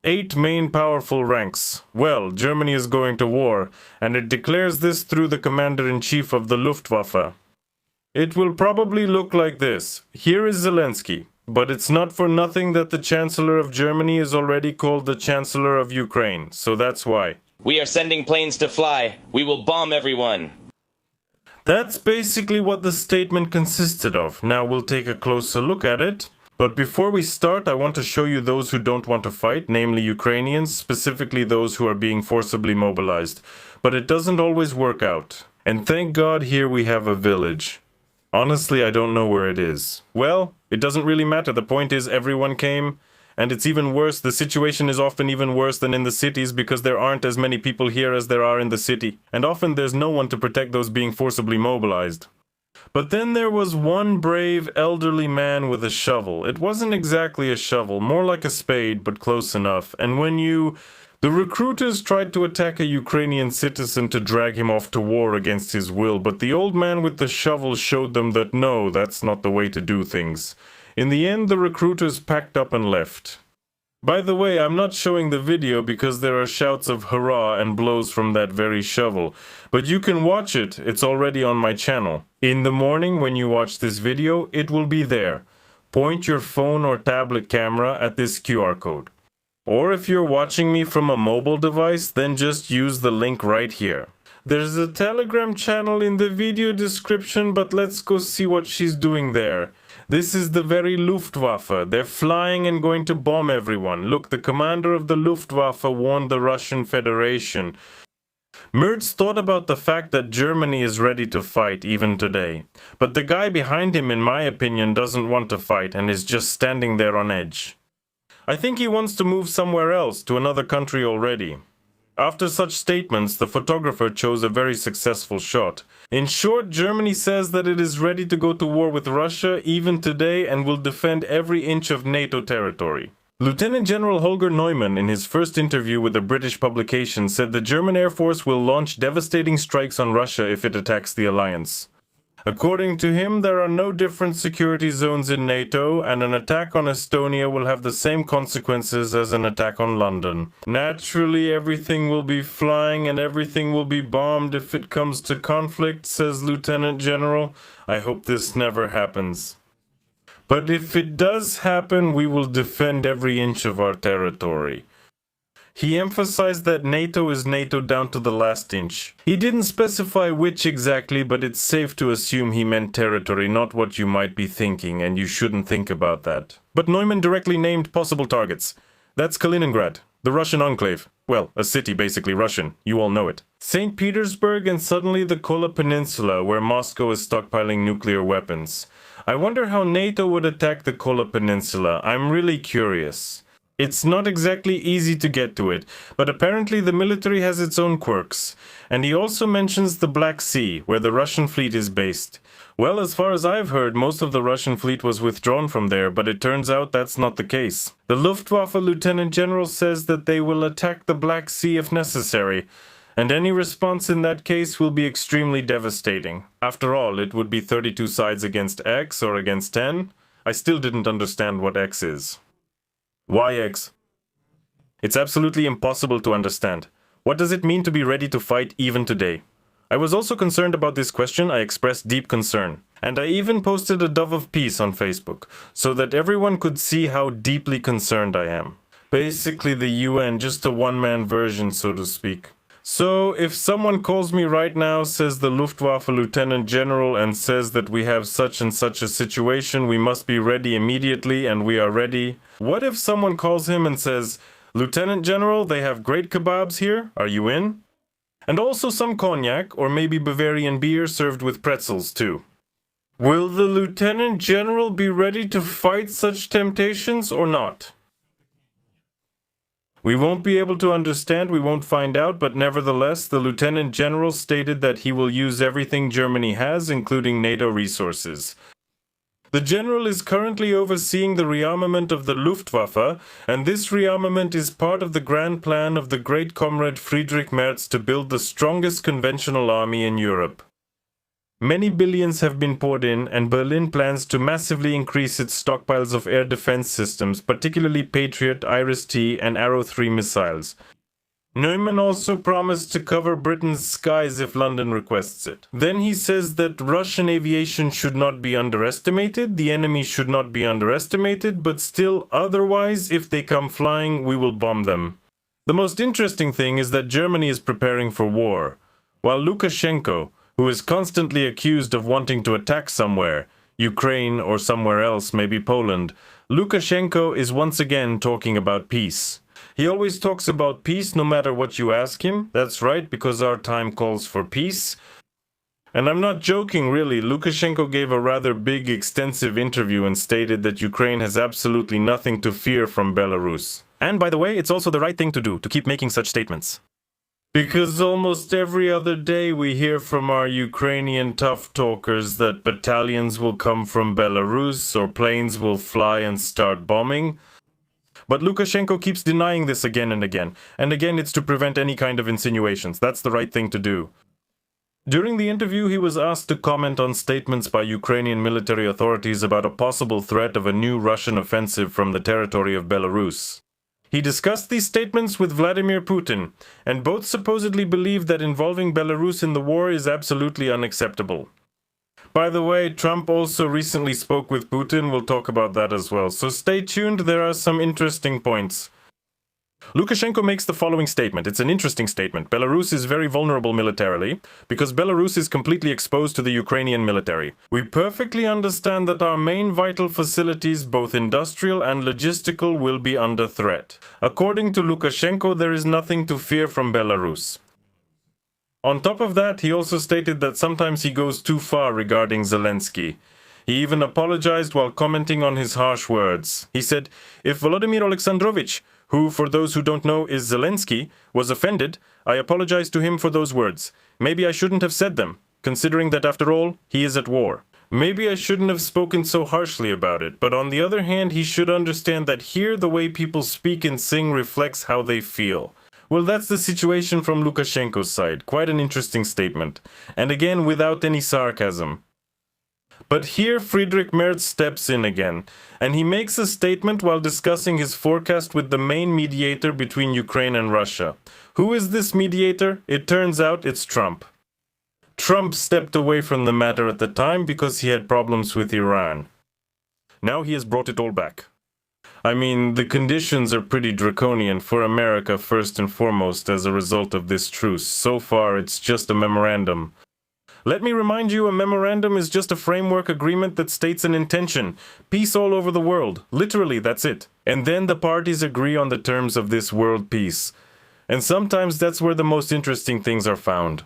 8 main powerful ranks. Well, Germany is going to war, and it declares this through the commander-in-chief of the Luftwaffe. It will probably look like this. Here is Zelensky, but it's not for nothing that the Chancellor of Germany is already called the Chancellor of Ukraine, so that's why. We are sending planes to fly. We will bomb everyone. That's basically what the statement consisted of. Now we'll take a closer look at it. But before we start, I want to show you those who don't want to fight, namely Ukrainians, specifically those who are being forcibly mobilized. But it doesn't always work out. And thank God here we have a village. Honestly, I don't know where it is. Well, it doesn't really matter. The point is everyone came. And it's even worse, the situation is often even worse than in the cities because there aren't as many people here as there are in the city. And often there's no one to protect those being forcibly mobilized. But then there was one brave elderly man with a shovel. It wasn't exactly a shovel, more like a spade, but close enough. And the recruiters tried to attack a Ukrainian citizen to drag him off to war against his will, but the old man with the shovel showed them that no, that's not the way to do things. In the end, the recruiters packed up and left. By the way, I'm not showing the video because there are shouts of hurrah and blows from that very shovel. But you can watch it, it's already on my channel. In the morning when you watch this video, it will be there. Point your phone or tablet camera at this QR code. Or if you're watching me from a mobile device, then just use the link right here. There's a Telegram channel in the video description, but let's go see what she's doing there. This is the very Luftwaffe. They're flying and going to bomb everyone. Look, the commander of the Luftwaffe warned the Russian Federation. Merz thought about the fact that Germany is ready to fight even today. But the guy behind him, in my opinion, doesn't want to fight and is just standing there on edge. I think he wants to move somewhere else, to another country already. After such statements, the photographer chose a very successful shot. In short, Germany says that it is ready to go to war with Russia even today and will defend every inch of NATO territory. Lieutenant General Holger Neumann, in his first interview with a British publication, said the German Air Force will launch devastating strikes on Russia if it attacks the alliance. According to him, there are no different security zones in NATO, and an attack on Estonia will have the same consequences as an attack on London. Naturally, everything will be flying and everything will be bombed if it comes to conflict, says Lieutenant General. I hope this never happens. But if it does happen, we will defend every inch of our territory. He emphasized that NATO is NATO down to the last inch. He didn't specify which exactly, but it's safe to assume he meant territory, not what you might be thinking, and you shouldn't think about that. But Neumann directly named possible targets. That's Kaliningrad, the Russian enclave. Well, a city basically Russian, you all know it. St. Petersburg and suddenly the Kola Peninsula, where Moscow is stockpiling nuclear weapons. I wonder how NATO would attack the Kola Peninsula. I'm really curious. It's not exactly easy to get to it, but apparently the military has its own quirks. And he also mentions the Black Sea, where the Russian fleet is based. Well, as far as I've heard, most of the Russian fleet was withdrawn from there, but it turns out that's not the case. The Luftwaffe Lieutenant General says that they will attack the Black Sea if necessary, and any response in that case will be extremely devastating. After all, it would be 32 sides against X or against 10. I still didn't understand what X is. Why X? It's absolutely impossible to understand. What does it mean to be ready to fight even today? I was also concerned about this question. I expressed deep concern. And I even posted a dove of peace on Facebook, so that everyone could see how deeply concerned I am. Basically the UN, just a one-man version, so to speak. So, if someone calls me right now, says the Luftwaffe Lieutenant General, and says that we have such and such a situation, we must be ready immediately, and we are ready. What if someone calls him and says, Lieutenant General, they have great kebabs here, are you in? And also some cognac, or maybe Bavarian beer served with pretzels too. Will the Lieutenant General be ready to fight such temptations or not? We won't be able to understand, we won't find out, but nevertheless, the Lieutenant General stated that he will use everything Germany has, including NATO resources. The General is currently overseeing the rearmament of the Luftwaffe, and this rearmament is part of the grand plan of the great comrade Friedrich Merz to build the strongest conventional army in Europe. Many billions have been poured in, and Berlin plans to massively increase its stockpiles of air defense systems, particularly Patriot, Iris-T, and Arrow 3 missiles. Neumann also promised to cover Britain's skies if London requests it. Then he says that Russian aviation should not be underestimated, the enemy should not be underestimated, but still, otherwise, if they come flying, we will bomb them. The most interesting thing is that Germany is preparing for war, while Lukashenko, who is constantly accused of wanting to attack somewhere, Ukraine or somewhere else, maybe Poland, Lukashenko is once again talking about peace. He always talks about peace no matter what you ask him. That's right, because our time calls for peace. And I'm not joking, really. Lukashenko gave a rather big, extensive interview and stated that Ukraine has absolutely nothing to fear from Belarus. And by the way, it's also the right thing to do, to keep making such statements. Because almost every other day we hear from our Ukrainian tough talkers that battalions will come from Belarus or planes will fly and start bombing. But Lukashenko keeps denying this again and again. And again, it's to prevent any kind of insinuations. That's the right thing to do. During the interview, he was asked to comment on statements by Ukrainian military authorities about a possible threat of a new Russian offensive from the territory of Belarus. He discussed these statements with Vladimir Putin, and both supposedly believe that involving Belarus in the war is absolutely unacceptable. By the way, Trump also recently spoke with Putin. We'll talk about that as well. So stay tuned, there are some interesting points. Lukashenko makes the following statement. It's an interesting statement. Belarus is very vulnerable militarily because Belarus is completely exposed to the Ukrainian military. We perfectly understand that our main vital facilities, both industrial and logistical, will be under threat. According to Lukashenko, there is nothing to fear from Belarus. On top of that, he also stated that sometimes he goes too far regarding Zelensky. He even apologized while commenting on his harsh words. He said, "If Volodymyr Alexandrovich, who, for those who don't know, is Zelensky, was offended, I apologize to him for those words. Maybe I shouldn't have said them, considering that after all, he is at war. Maybe I shouldn't have spoken so harshly about it, but on the other hand, he should understand that here the way people speak and sing reflects how they feel." Well, that's the situation from Lukashenko's side. Quite an interesting statement. And again, without any sarcasm. But here Friedrich Merz steps in again, and he makes a statement while discussing his forecast with the main mediator between Ukraine and Russia. Who is this mediator? It turns out it's Trump. Trump stepped away from the matter at the time because he had problems with Iran. Now he has brought it all back. I mean, the conditions are pretty draconian for America first and foremost as a result of this truce. So far, it's just a memorandum. Let me remind you, a memorandum is just a framework agreement that states an intention. Peace all over the world. Literally, that's it. And then the parties agree on the terms of this world peace. And sometimes that's where the most interesting things are found.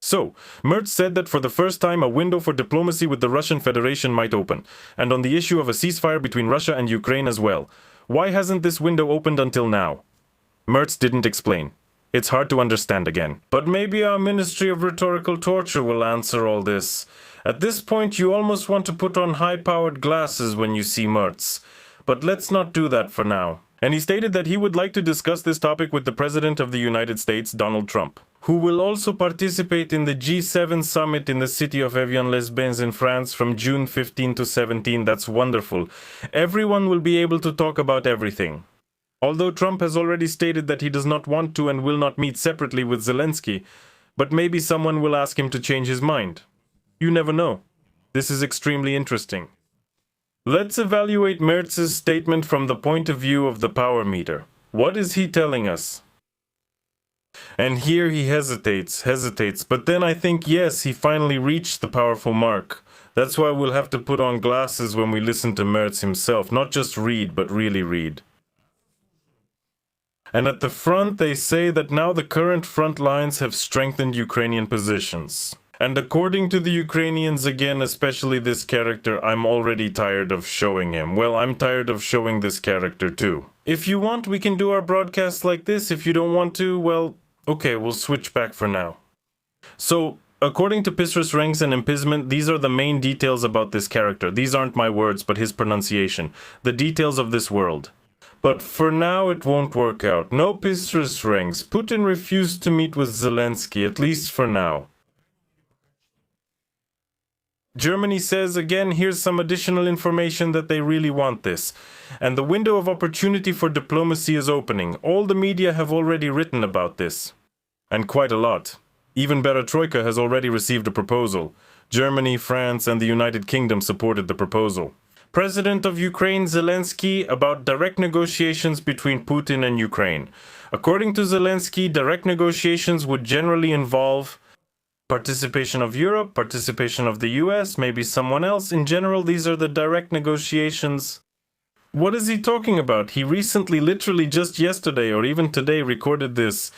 So, Merz said that for the first time a window for diplomacy with the Russian Federation might open, and on the issue of a ceasefire between Russia and Ukraine as well. Why hasn't this window opened until now? Merz didn't explain. It's hard to understand again. But maybe our Ministry of Rhetorical Torture will answer all this. At this point, you almost want to put on high-powered glasses when you see Merz. But let's not do that for now. And he stated that he would like to discuss this topic with the President of the United States, Donald Trump, who will also participate in the G7 summit in the city of Evian-les-Bains in France from June 15 to 17. That's wonderful. Everyone will be able to talk about everything. Although Trump has already stated that he does not want to and will not meet separately with Zelensky, but maybe someone will ask him to change his mind. You never know. This is extremely interesting. Let's evaluate Merz's statement from the point of view of the power meter. What is he telling us? And here he hesitates, but then I think yes, he finally reached the powerful mark. That's why we'll have to put on glasses when we listen to Merz himself, not just read, but really read. And at the front they say that now the current front lines have strengthened Ukrainian positions. And according to the Ukrainians again, especially this character, I'm already tired of showing him. Well, I'm tired of showing this character too. If you want, we can do our broadcast like this. If you don't want to, well, okay, we'll switch back for now. So, according to Pisrus Ranks and Impisment, these are the main details about this character. These aren't my words, but his pronunciation. The details of this world. But for now, it won't work out. No Pisrus Ranks. Putin refused to meet with Zelensky, at least for now. Germany says again, here's some additional information that they really want this. And the window of opportunity for diplomacy is opening. All the media have already written about this. And quite a lot. Even Troika has already received a proposal. Germany, France, and the United Kingdom supported the proposal. President of Ukraine Zelensky about direct negotiations between Putin and Ukraine. According to Zelensky, direct negotiations would generally involve participation of Europe, participation of the US, maybe someone else. In general, these are the direct negotiations. What is he talking about? He recently, literally just yesterday or even today, recorded this.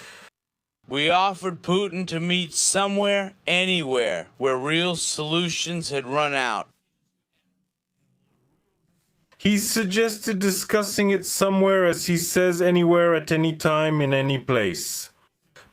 We offered Putin to meet somewhere, anywhere, where real solutions had run out. He suggested discussing it somewhere, as he says, anywhere, at any time, in any place.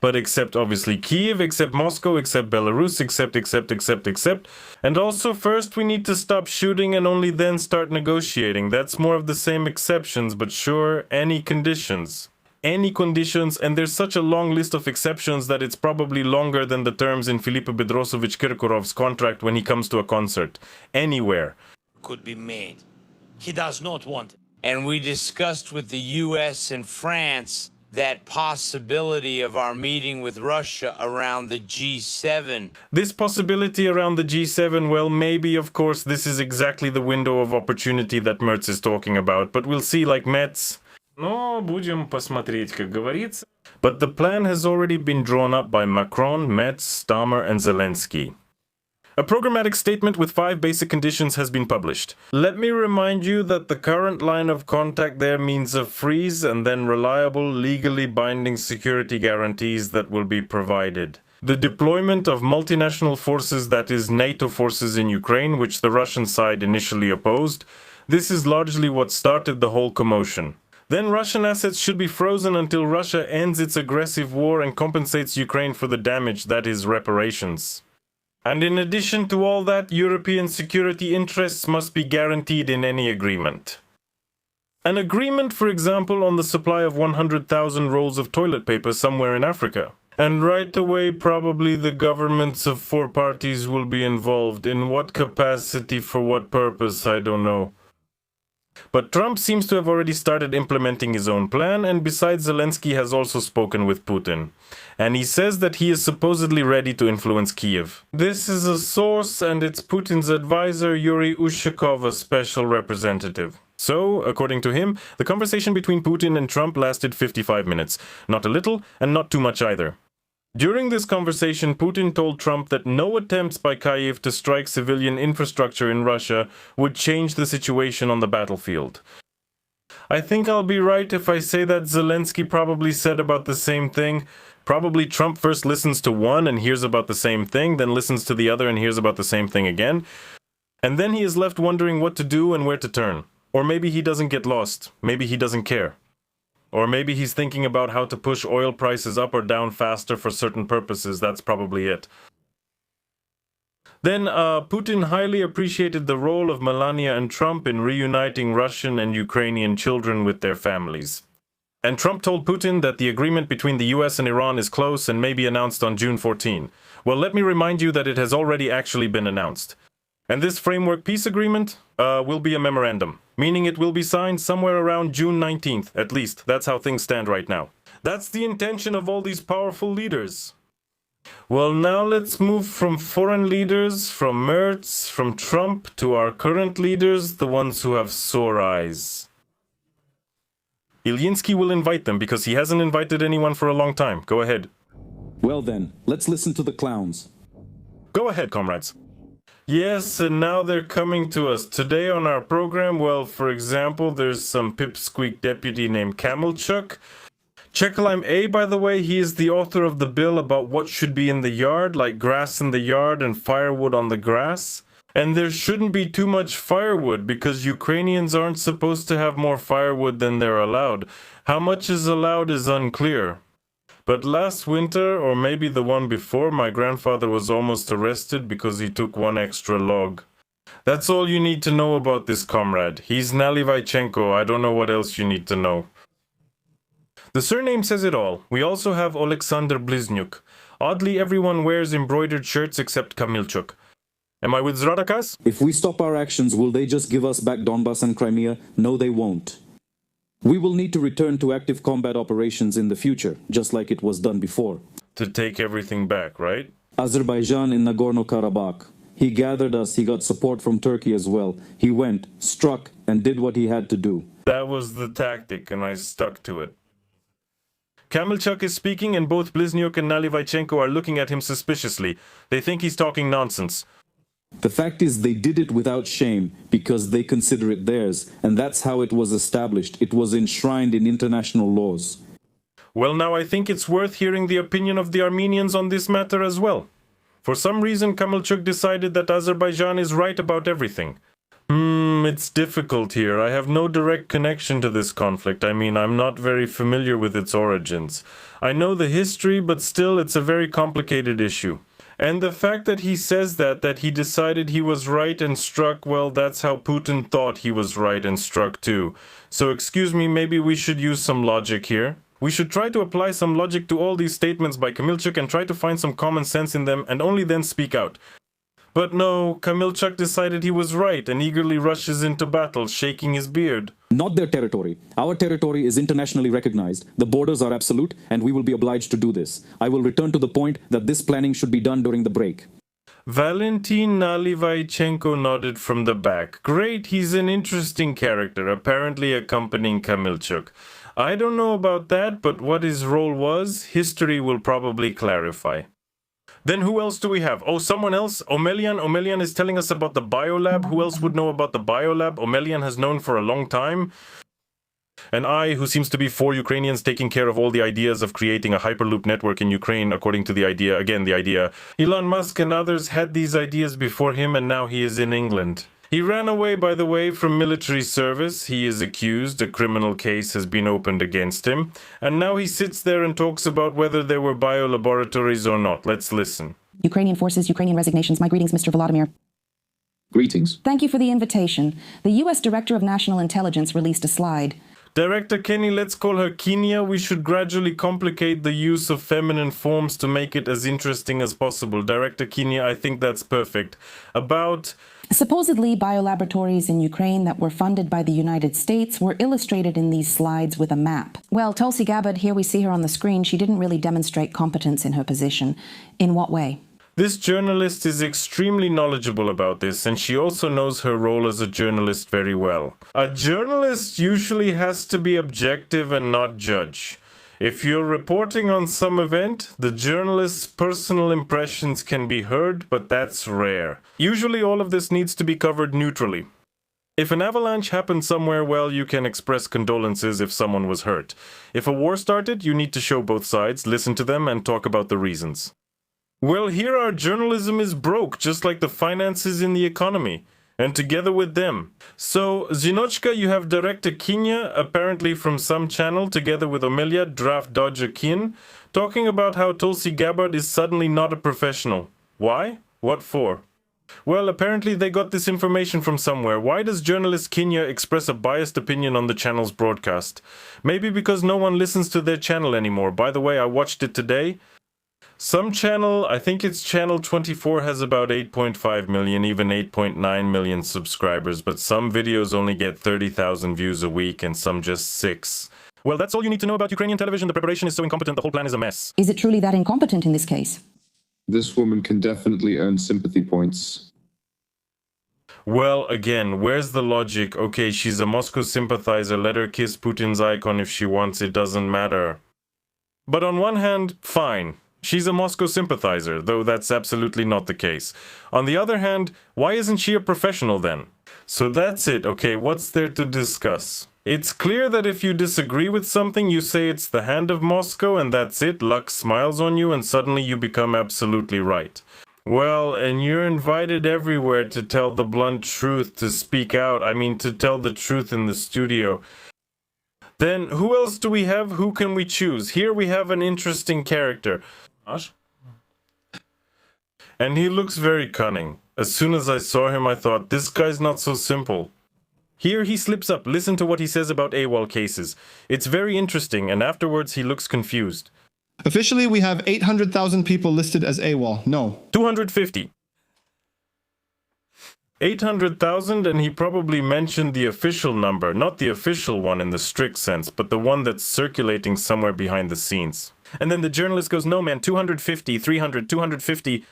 But except obviously Kiev, except Moscow, except Belarus, except. And also first we need to stop shooting and only then start negotiating. That's more of the same exceptions, but sure, any conditions. Any conditions, and there's such a long list of exceptions that it's probably longer than the terms in Filipa Bedrosovich Kirkorov's contract when he comes to a concert. Anywhere. Could be made. He does not want it. And we discussed with the US and France that possibility of our meeting with Russia around the G7. This possibility around the G7, well, maybe, of course, this is exactly the window of opportunity that Merz is talking about, but we'll see, like Metz. No, будем посмотреть, как говорится. But the plan has already been drawn up by Macron, Metz, Stammer, and Zelensky. A programmatic statement with 5 basic conditions has been published. Let me remind you that the current line of contact there means a freeze and then reliable, legally binding security guarantees that will be provided. The deployment of multinational forces, that is NATO forces in Ukraine, which the Russian side initially opposed, this is largely what started the whole commotion. Then Russian assets should be frozen until Russia ends its aggressive war and compensates Ukraine for the damage, that is reparations. And in addition to all that, European security interests must be guaranteed in any agreement. An agreement, for example, on the supply of 100,000 rolls of toilet paper somewhere in Africa. And right away, probably the governments of 4 parties will be involved. In what capacity, for what purpose, I don't know. But Trump seems to have already started implementing his own plan, and besides, Zelensky has also spoken with Putin. And he says that he is supposedly ready to influence Kiev. This is a source, and it's Putin's advisor, Yuri Ushakov, a special representative. So, according to him, the conversation between Putin and Trump lasted 55 minutes. Not a little, and not too much either. During this conversation, Putin told Trump that no attempts by Kyiv to strike civilian infrastructure in Russia would change the situation on the battlefield. I think I'll be right if I say that Zelensky probably said about the same thing. Probably Trump first listens to one and hears about the same thing, then listens to the other and hears about the same thing again. And then he is left wondering what to do and where to turn. Or maybe he doesn't get lost. Maybe he doesn't care. Or maybe he's thinking about how to push oil prices up or down faster for certain purposes. That's probably it. Then Putin highly appreciated the role of Melania and Trump in reuniting Russian and Ukrainian children with their families. And Trump told Putin that the agreement between the US and Iran is close and may be announced on June 14. Well, let me remind you that it has already actually been announced. And this framework peace agreement will be a memorandum, meaning it will be signed somewhere around June 19th, at least. That's how things stand right now. That's the intention of all these powerful leaders. Well, now let's move from foreign leaders, from Merz, from Trump, to our current leaders, the ones who have sore eyes. Ilyinsky will invite them because he hasn't invited anyone for a long time. Go ahead. Well then, let's listen to the clowns. Go ahead, comrades. Yes, and now they're coming to us. Today on our program, well, for example, there's some pipsqueak deputy named Camelchuk. Checkleim A, by the way, he is the author of the bill about what should be in the yard, like grass in the yard and firewood on the grass. And there shouldn't be too much firewood, because Ukrainians aren't supposed to have more firewood than they're allowed. How much is allowed is unclear. But last winter, or maybe the one before, my grandfather was almost arrested because he took 1 extra log. That's all you need to know about this comrade. He's Nalivaychenko. I don't know what else you need to know. The surname says it all. We also have Alexander Bliznyuk. Oddly, everyone wears embroidered shirts except Kamilchuk. Am I with Zradakas? If we stop our actions, will they just give us back Donbas and Crimea? No, they won't. We will need to return to active combat operations in the future, just like it was done before. To take everything back, right? Azerbaijan in Nagorno-Karabakh. He gathered us, he got support from Turkey as well. He went, struck, and did what he had to do. That was the tactic, and I stuck to it. Kamilchuk is speaking, and both Bliznyuk and Nalivaychenko are looking at him suspiciously. They think he's talking nonsense. The fact is they did it without shame, because they consider it theirs, and that's how it was established. It was enshrined in international laws. Well, now I think it's worth hearing the opinion of the Armenians on this matter as well. For some reason, Kamilchuk decided that Azerbaijan is right about everything. It's difficult here. I have no direct connection to this conflict. I mean, I'm not very familiar with its origins. I know the history, but still it's a very complicated issue. And the fact that he says that he decided he was right and struck, well, that's how Putin thought he was right and struck too. So excuse me, maybe we should use some logic here. We should try to apply some logic to all these statements by Kamilchuk and try to find some common sense in them and only then speak out. But no, Kamilchuk decided he was right and eagerly rushes into battle, shaking his beard. Not their territory. Our territory is internationally recognized. The borders are absolute, and we will be obliged to do this. I will return to the point that this planning should be done during the break. Valentin Nalivaychenko nodded from the back. Great, he's an interesting character, apparently accompanying Kamilchuk. I don't know about that, but what his role was, history will probably clarify. Then who else do we have? Oh, someone else? Omelian. Omelian is telling us about the Biolab. Who else would know about the Biolab? Omelian has known for a long time. And I, who seems to be for Ukrainians taking care of all the ideas of creating a Hyperloop network in Ukraine, according to the idea, Elon Musk and others had these ideas before him, and now he is in England. He ran away, by the way, from military service. He is accused. A criminal case has been opened against him. And now he sits there and talks about whether there were biolaboratories or not. Let's listen. Ukrainian forces, Ukrainian resignations. My greetings, Mr. Vladimir. Greetings. Thank you for the invitation. The U.S. Director of National Intelligence released a slide. Director Kenny, let's call her Kenya. We should gradually complicate the use of feminine forms to make it as interesting as possible. Director Kenya, I think that's perfect. About... Supposedly, biolaboratories in Ukraine that were funded by the United States were illustrated in these slides with a map. Well, Tulsi Gabbard, here we see her on the screen, she didn't really demonstrate competence in her position. In what way? This journalist is extremely knowledgeable about this, and she also knows her role as a journalist very well. A journalist usually has to be objective and not judge. If you're reporting on some event, the journalist's personal impressions can be heard, but that's rare. Usually all of this needs to be covered neutrally. If an avalanche happened somewhere, well, you can express condolences if someone was hurt. If a war started, you need to show both sides, listen to them, and talk about the reasons. Well, here our journalism is broke, just like the finances in the economy. And together with them. So, Zinochka, you have Director Kenya, apparently from some channel, together with Omelia, Draft Dodger Kin, talking about how Tulsi Gabbard is suddenly not a professional. Why? What for? Well, apparently they got this information from somewhere. Why does journalist Kenya express a biased opinion on the channel's broadcast? Maybe because no one listens to their channel anymore. By the way, I watched it today. Some channel, I think it's channel 24, has about 8.5 million, even 8.9 million subscribers, but some videos only get 30,000 views a week and some just 6. Well, that's all you need to know about Ukrainian television. The preparation is so incompetent, the whole plan is a mess. Is it truly that incompetent in this case? This woman can definitely earn sympathy points. Well, again, where's the logic? Okay, she's a Moscow sympathizer, let her kiss Putin's icon if she wants, it doesn't matter. But on one hand, fine. She's a Moscow sympathizer, though that's absolutely not the case. On the other hand, why isn't she a professional then? So that's it, okay, what's there to discuss? It's clear that if you disagree with something, you say it's the hand of Moscow and that's it, luck smiles on you and suddenly you become absolutely right. Well, and you're invited everywhere to tell the blunt truth, to speak out, to tell the truth in the studio. Then, who else do we have? Who can we choose? Here we have an interesting character. And he looks very cunning. As soon as I saw him, I thought, this guy's not so simple. Here he slips up. Listen to what he says about AWOL cases. It's very interesting, and afterwards he looks confused. Officially, we have 800,000 people listed as AWOL. No. 250. 800,000, and he probably mentioned the official number, not the official one in the strict sense, but the one that's circulating somewhere behind the scenes. And then the journalist goes, no man, 250, 300, 250.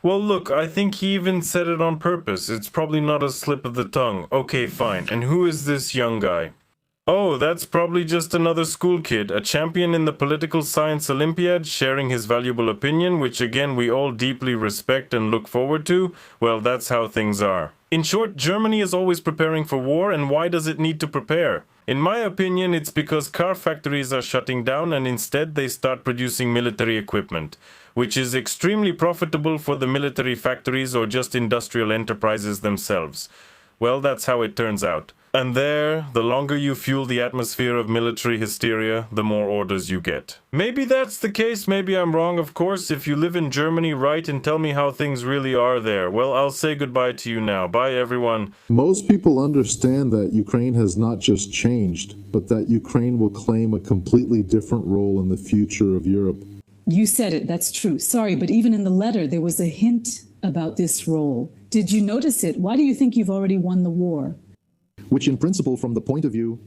Well, look, I think he even said it on purpose. It's probably not a slip of the tongue. Okay, fine. And who is this young guy? Oh, that's probably just another school kid, a champion in the political science Olympiad, sharing his valuable opinion, which again we all deeply respect and look forward to. Well, that's how things are. In short, Germany is always preparing for war, and why does it need to prepare? In my opinion, it's because car factories are shutting down and instead they start producing military equipment, which is extremely profitable for the military factories or just industrial enterprises themselves. Well, that's how it turns out. And there, the longer you fuel the atmosphere of military hysteria, the more orders you get. Maybe that's the case, maybe I'm wrong, of course. If you live in Germany, write and tell me how things really are there. Well, I'll say goodbye to you now. Bye, everyone. Most people understand that Ukraine has not just changed, but that Ukraine will claim a completely different role in the future of Europe. You said it, that's true. Sorry, but even in the letter, there was a hint about this role. Did you notice it? Why do you think you've already won the war? Which in principle, from the point of view